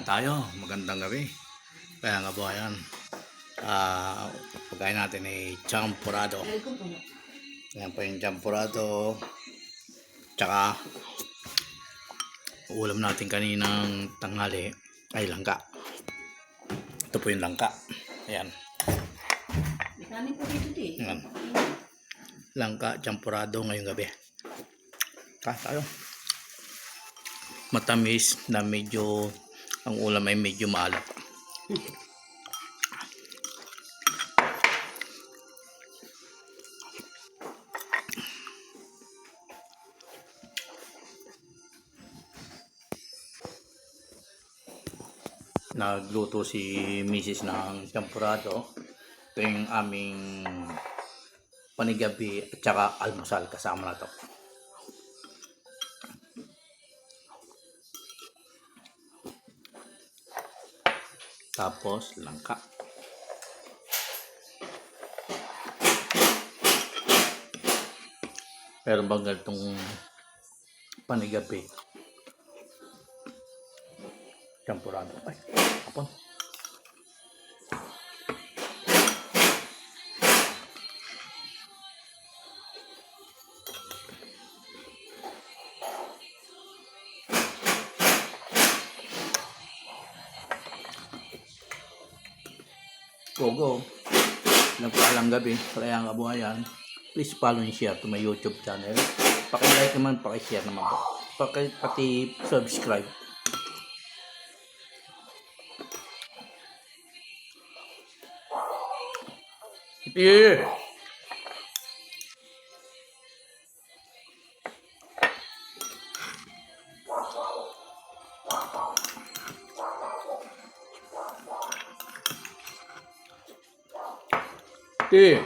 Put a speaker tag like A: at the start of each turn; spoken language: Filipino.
A: tayo. Magandang gabi. Kaya nga po ayan. Pagkain natin ay champurado. Ayan po yung champurado. Tsaka ulam natin kaninang tanghali ay langka. Ito po yung langka. Ayan. Ayan. Langka, champurado ngayong gabi. Tayo. Matamis na medyo ang ulam ay medyo maalat. Nagluto si Mrs. ng champurado. Ito yung aming panigabi at saka almusal kasama na to. Tapos langka. Pero bang ganitong panigabi champurado. Ay, kapon. Gogo. Nagpaalang gabi. Kaya kabuhayan. Please follow and share to my YouTube channel. Paki-like naman, paki-share naman po. Pati subscribe. Yeah. Yeah.